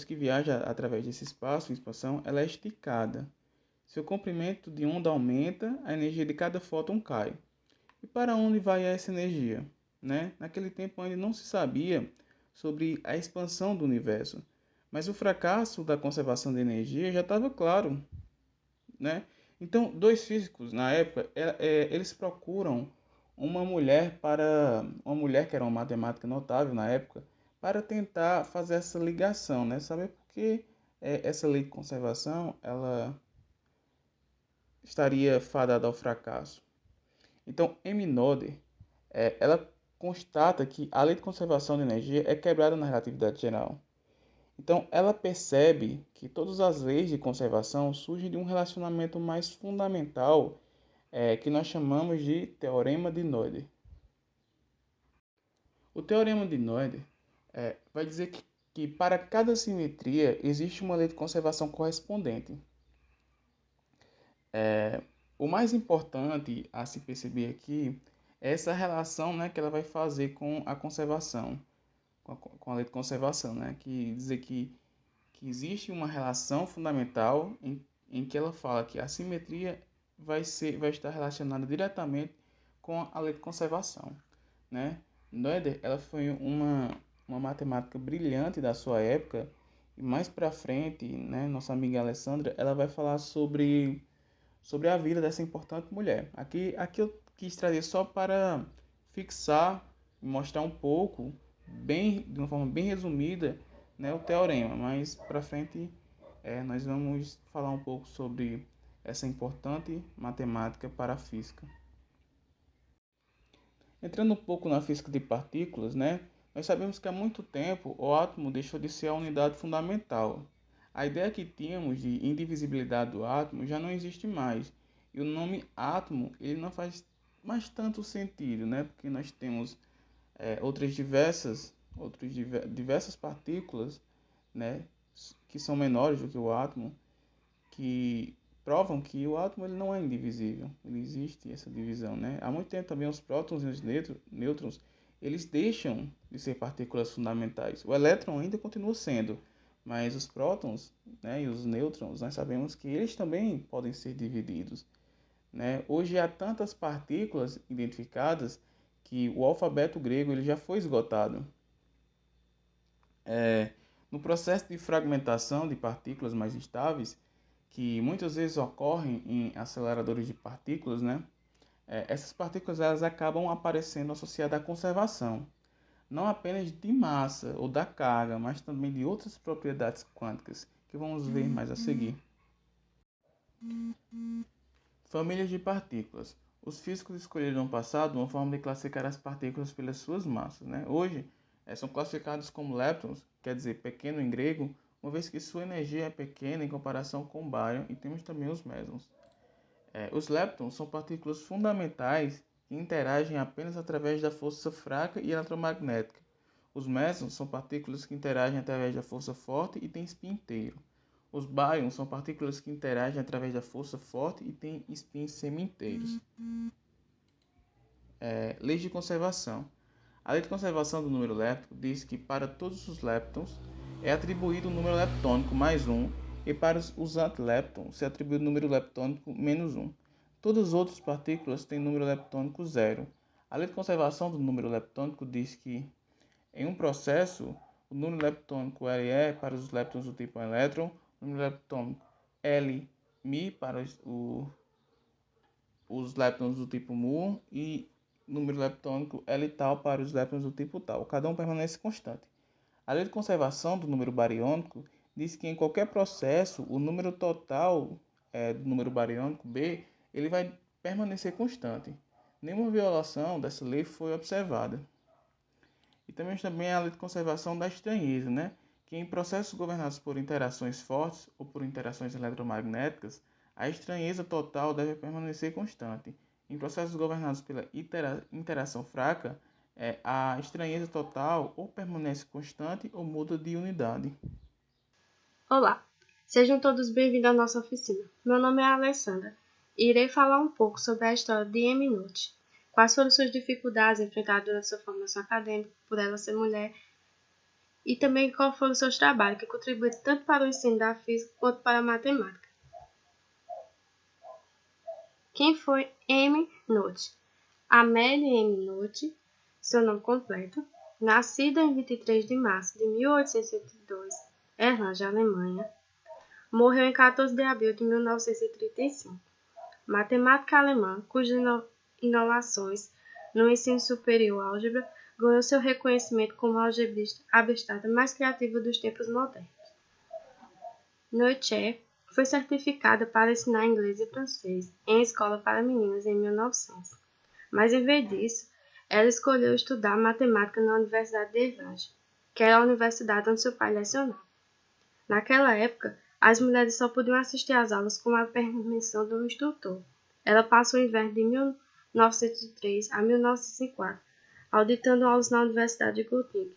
que viaja através desse espaço em expansão, ela é esticada. Seu comprimento de onda aumenta, a energia de cada fóton cai. E para onde vai essa energia? Né? Naquele tempo ainda não se sabia sobre a expansão do universo, mas o fracasso da conservação de energia já estava claro. Né? Então, dois físicos na época, eles procuram uma mulher que era uma matemática notável na época, para tentar fazer essa ligação, né? Saber por que essa lei de conservação ela estaria fadada ao fracasso. Então, M. Noether, ela constata que a lei de conservação de energia é quebrada na relatividade geral. Então, ela percebe que todas as leis de conservação surgem de um relacionamento mais fundamental, que nós chamamos de Teorema de Noether. O Teorema de Noether vai dizer que para cada simetria existe uma lei de conservação correspondente. O mais importante a se perceber aqui é essa relação, né, que ela vai fazer com a conservação, com a lei de conservação, né, que dizer que existe uma relação fundamental em que ela fala que a simetria vai estar relacionada diretamente com a lei de conservação, né? Noether, ela foi uma matemática brilhante da sua época, e mais para frente, né, nossa amiga Alessandra, ela vai falar sobre a vida dessa importante mulher. Aqui eu quis trazer só para fixar e mostrar um pouco, de uma forma bem resumida, né, o teorema, mas para frente nós vamos falar um pouco sobre essa importante matemática para a física. Entrando um pouco na física de partículas, né, nós sabemos que há muito tempo o átomo deixou de ser a unidade fundamental. A ideia que tínhamos de indivisibilidade do átomo já não existe mais. E o nome átomo ele não faz mais tanto sentido, né? Porque nós temos diversas partículas, né, que são menores do que o átomo, que provam que o átomo ele não é indivisível. Ele existe essa divisão, né? Há muito tempo também os prótons e os nêutrons eles deixam de ser partículas fundamentais. O elétron ainda continua sendo, mas os prótons, né, e os nêutrons, nós sabemos que eles também podem ser divididos, né? Hoje há tantas partículas identificadas que o alfabeto grego ele já foi esgotado. No processo de fragmentação de partículas mais estáveis, que muitas vezes ocorrem em aceleradores de partículas, né? Essas partículas elas acabam aparecendo associadas à conservação, não apenas de massa ou da carga, mas também de outras propriedades quânticas, que vamos ver mais a seguir. Famílias de partículas. Os físicos escolheram no passado uma forma de classificar as partículas pelas suas massas, né? Hoje, são classificados como leptons, quer dizer pequeno em grego, uma vez que sua energia é pequena em comparação com o bário, e temos também os mesons. Os leptons são partículas fundamentais que interagem apenas através da força fraca e eletromagnética. Os mesons são partículas que interagem através da força forte e têm spin inteiro. Os baryons são partículas que interagem através da força forte e têm spins semi-inteiros. Leis de conservação. A lei de conservação do número léptico diz que para todos os leptons é atribuído o número leptônico mais 1 e para os antileptons se atribui o número leptônico menos 1. Todas as outras partículas têm número leptônico 0. A lei de conservação do número leptônico diz que em um processo o número leptônico Le para os leptons do tipo elétron, o número leptônico Lmi para os leptons do tipo mu e número leptônico L tal para os leptons do tipo tal. Cada um permanece constante. A lei de conservação do número bariônico diz que em qualquer processo o número total do número bariônico B ele vai permanecer constante. Nenhuma violação dessa lei foi observada. E também a lei de conservação da estranheza, né? Que em processos governados por interações fortes ou por interações eletromagnéticas, a estranheza total deve permanecer constante. Em processos governados pela interação fraca, a estranheza total ou permanece constante ou muda de unidade. Olá, sejam todos bem-vindos à nossa oficina. Meu nome é Alessandra e irei falar um pouco sobre a história de Amy Noether. Quais foram suas dificuldades enfrentadas durante sua formação acadêmica, por ela ser mulher, e também quais foram seus trabalhos que contribuíram tanto para o ensino da física quanto para a matemática. Quem foi Amy Noether? Amélie Amy Noether, seu nome completo, nascida em 23 de março de 1872, Erlangen, Alemanha, morreu em 14 de abril de 1935. Matemática alemã, cujas inovações no ensino superior álgebra ganhou seu reconhecimento como a algebrista abstrata mais criativa dos tempos modernos. Noether foi certificada para ensinar inglês e francês em escola para meninas em 1900, mas em vez disso, ela escolheu estudar matemática na Universidade de Erlangen, que era a universidade onde seu pai lecionava. Naquela época, as mulheres só podiam assistir às aulas com a permissão do instrutor. Ela passou o inverno de 1903 a 1904, auditando aulas na Universidade de Göttingen,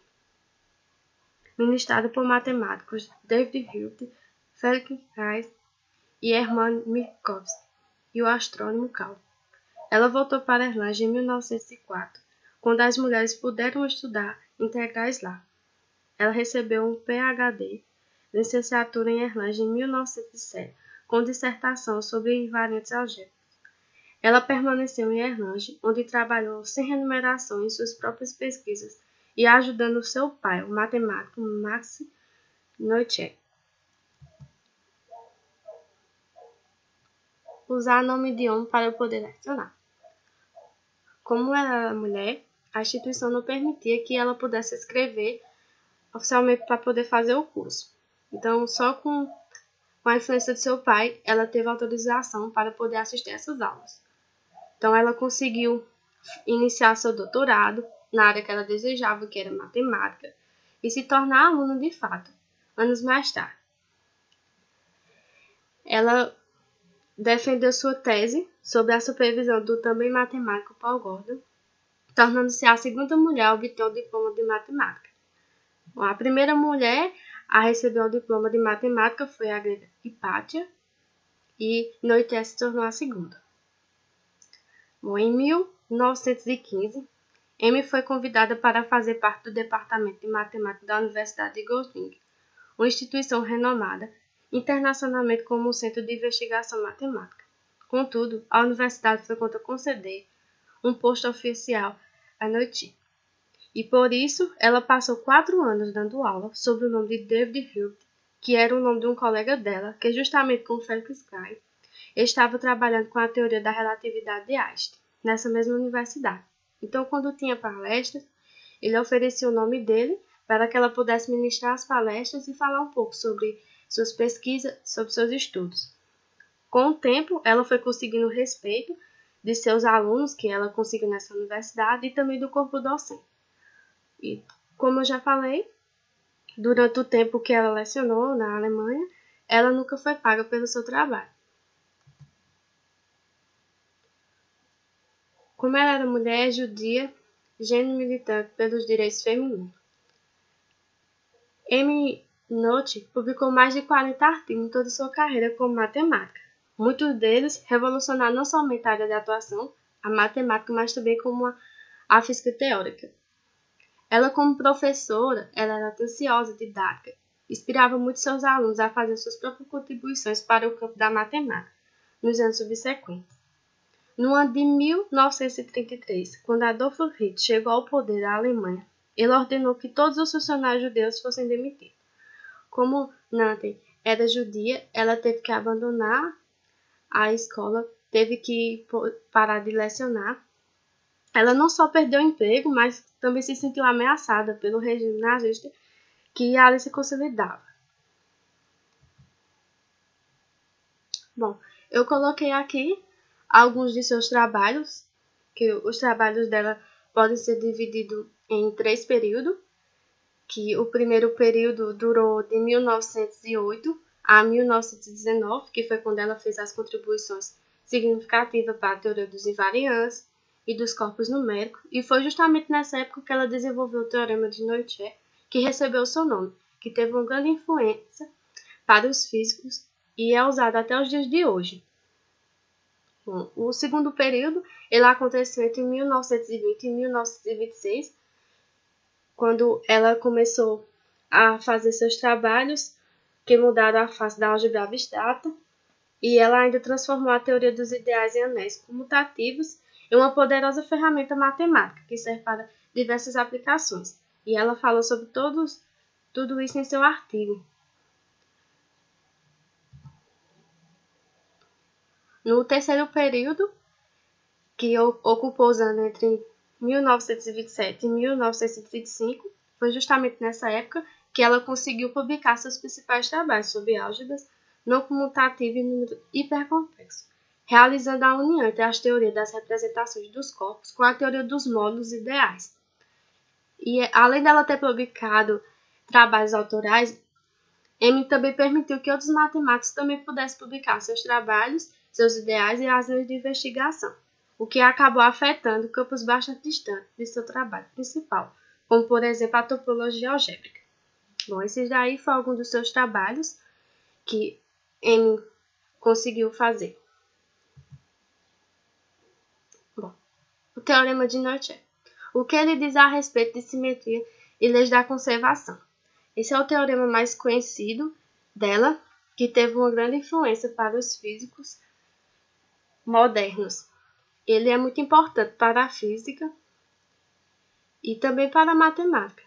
ministrada por matemáticos David Hilbert, Felix Reis e Hermann Minkowski, e o astrônomo Karl. Ela voltou para a Irlanda em 1904, quando as mulheres puderam estudar integrais lá. Ela recebeu um PhD, licenciatura em Irlanda em 1907, com dissertação sobre invariantes algébricas. Ela permaneceu em Irlanda, onde trabalhou sem remuneração em suas próprias pesquisas e ajudando seu pai, o matemático Max Neutscher. Usar nome de homem para poder lecionar. Como ela era mulher, a instituição não permitia que ela pudesse escrever oficialmente para poder fazer o curso. Então, só com a influência de seu pai, ela teve autorização para poder assistir essas aulas. Então, ela conseguiu iniciar seu doutorado na área que ela desejava, que era matemática, e se tornar aluna de fato, anos mais tarde. Ela defendeu sua tese sobre a supervisão do também matemático Paul Gordon, tornando-se a segunda mulher a obter o diploma de matemática. Bom, a primeira mulher a receber o diploma de matemática foi a grega Hipátia, e Neutscher se tornou a segunda. Bom, em 1915, Amy foi convidada para fazer parte do Departamento de Matemática da Universidade de Göttingen, uma instituição renomada internacionalmente como um centro de investigação matemática. Contudo, a universidade foi contra conceder um posto oficial a Neutscher, e por isso ela passou 4 anos dando aula sob o nome de David Hilbert, que era o nome de um colega dela, que justamente com Felix Klein estava trabalhando com a teoria da relatividade de Einstein, nessa mesma universidade. Então, quando tinha palestras, ele oferecia o nome dele para que ela pudesse ministrar as palestras e falar um pouco sobre suas pesquisas, sobre seus estudos. Com o tempo, ela foi conseguindo o respeito de seus alunos, que ela conseguiu nessa universidade, e também do corpo docente. E, como eu já falei, durante o tempo que ela lecionou na Alemanha, ela nunca foi paga pelo seu trabalho. Como ela era mulher judia, gênero militante pelos direitos femininos. Amy Neutscher publicou mais de 40 artigos em toda sua carreira como matemática. Muitos deles revolucionaram não somente a área de atuação, a matemática, mas também como a física teórica. Ela, como professora, ela era atenciosa, didática, inspirava muito seus alunos a fazer suas próprias contribuições para o campo da matemática nos anos subsequentes. No ano de 1933, quando Adolf Hitler chegou ao poder da Alemanha, ele ordenou que todos os funcionários judeus fossem demitidos. Como Nanten era judia, ela teve que abandonar a escola, teve que parar de lecionar. Ela não só perdeu o emprego, mas também se sentiu ameaçada pelo regime nazista que ali se consolidava. Bom, eu coloquei aqui alguns de seus trabalhos, que os trabalhos dela podem ser divididos em 3 períodos, que o primeiro período durou de 1908 a 1919, que foi quando ela fez as contribuições significativas para a teoria dos invariantes e dos corpos numéricos, e foi justamente nessa época que ela desenvolveu o teorema de Neutscher, que recebeu seu nome, que teve uma grande influência para os físicos e é usado até os dias de hoje. Bom, o segundo período ele aconteceu entre 1920 e 1926, quando ela começou a fazer seus trabalhos que mudaram a face da álgebra abstrata, e ela ainda transformou a teoria dos ideais em anéis comutativos em uma poderosa ferramenta matemática que serve para diversas aplicações. E ela falou sobre tudo isso em seu artigo. No terceiro período, que ocupou os anos entre 1927 e 1935, foi justamente nessa época que ela conseguiu publicar seus principais trabalhos sobre álgebras não comutativa e número hipercomplexo, realizando a união entre as teorias das representações dos corpos com a teoria dos módulos ideais. E além dela ter publicado trabalhos autorais, Amy também permitiu que outros matemáticos também pudessem publicar seus trabalhos, seus ideais e as linhas de investigação, o que acabou afetando campos bastante distantes de seu trabalho principal, como, por exemplo, a topologia algébrica. Bom, esses daí foram alguns dos seus trabalhos que Amy conseguiu fazer. Bom, o Teorema de Neuchel. O que ele diz a respeito de simetria e leis da conservação? Esse é o teorema mais conhecido dela, que teve uma grande influência para os físicos modernos. Ele é muito importante para a física e também para a matemática.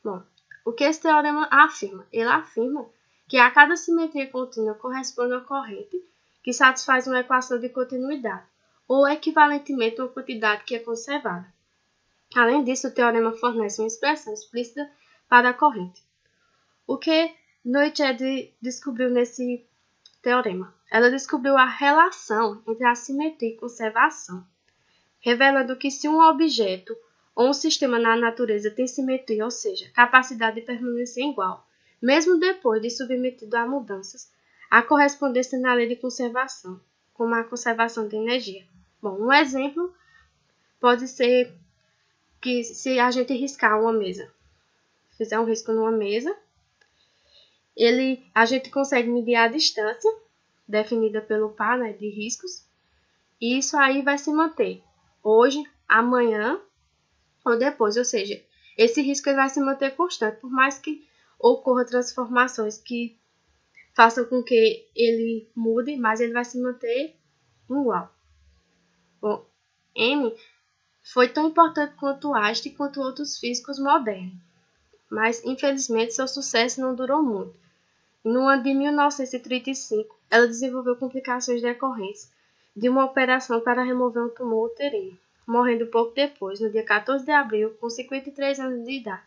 Bom, o que esse teorema afirma? Ele afirma que a cada simetria contínua corresponde uma corrente que satisfaz uma equação de continuidade, ou equivalentemente uma quantidade que é conservada. Além disso, o teorema fornece uma expressão explícita para a corrente. O que Neuchel descobriu nesse teorema? Ela descobriu a relação entre a simetria e conservação, revelando que se um objeto ou um sistema na natureza tem simetria, ou seja, capacidade de permanecer igual, mesmo depois de submetido a mudanças, há correspondência na lei de conservação, como a conservação de energia. Bom, um exemplo pode ser que se a gente riscar uma mesa, fizer um risco numa mesa, a gente consegue medir a distância definida pelo par, né, de riscos, e isso aí vai se manter hoje, amanhã ou depois, ou seja, esse risco vai se manter constante, por mais que ocorram transformações que façam com que ele mude, mas ele vai se manter igual. Bom, M foi tão importante quanto Einstein quanto outros físicos modernos, mas infelizmente seu sucesso não durou muito. No ano de 1935, ela desenvolveu complicações decorrentes de uma operação para remover um tumor uterino, morrendo pouco depois, no dia 14 de abril, com 53 anos de idade.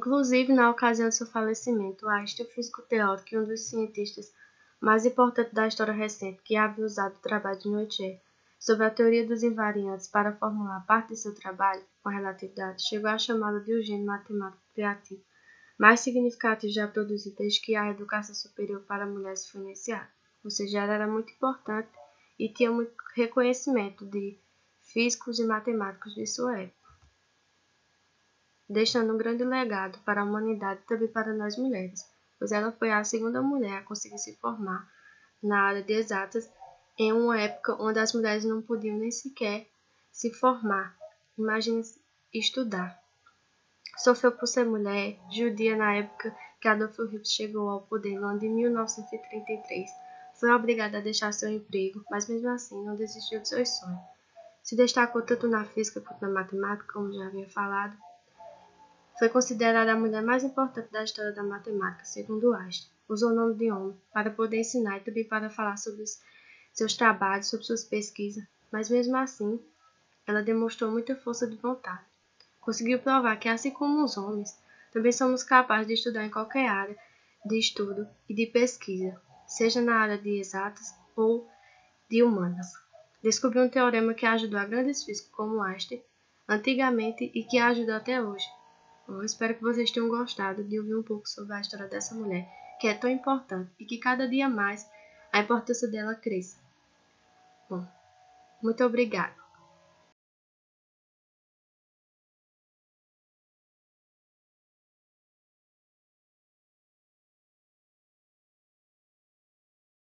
Inclusive, na ocasião de seu falecimento, Einstein, o físico teórico e um dos cientistas mais importantes da história recente que havia usado o trabalho de Neuchel sobre a teoria dos invariantes para formular parte de seu trabalho com a relatividade, chegou a chamá-lo de o gênio matemático criativo mais significativo já produzido desde que a educação superior para mulheres foi iniciada. Ou seja, ela era muito importante e tinha muito reconhecimento de físicos e matemáticos de sua época, deixando um grande legado para a humanidade e também para nós mulheres, pois ela foi a segunda mulher a conseguir se formar na área de exatas em uma época onde as mulheres não podiam nem sequer se formar. Imagine estudar. Sofreu por ser mulher, judia na época que Adolf Hitler chegou ao poder no ano de 1933. Foi obrigada a deixar seu emprego, mas mesmo assim não desistiu de seus sonhos. Se destacou tanto na física quanto na matemática, como já havia falado. Foi considerada a mulher mais importante da história da matemática, segundo Einstein. Usou o nome de homem para poder ensinar e também para falar sobre seus trabalhos, sobre suas pesquisas, mas mesmo assim, ela demonstrou muita força de vontade. Conseguiu provar que, assim como os homens, também somos capazes de estudar em qualquer área de estudo e de pesquisa, seja na área de exatas ou de humanas. Descobriu um teorema que ajudou a grandes físicos como Einstein antigamente e que ajuda até hoje. Bom, espero que vocês tenham gostado de ouvir um pouco sobre a história dessa mulher, que é tão importante e que cada dia mais a importância dela cresça. Bom, muito obrigada.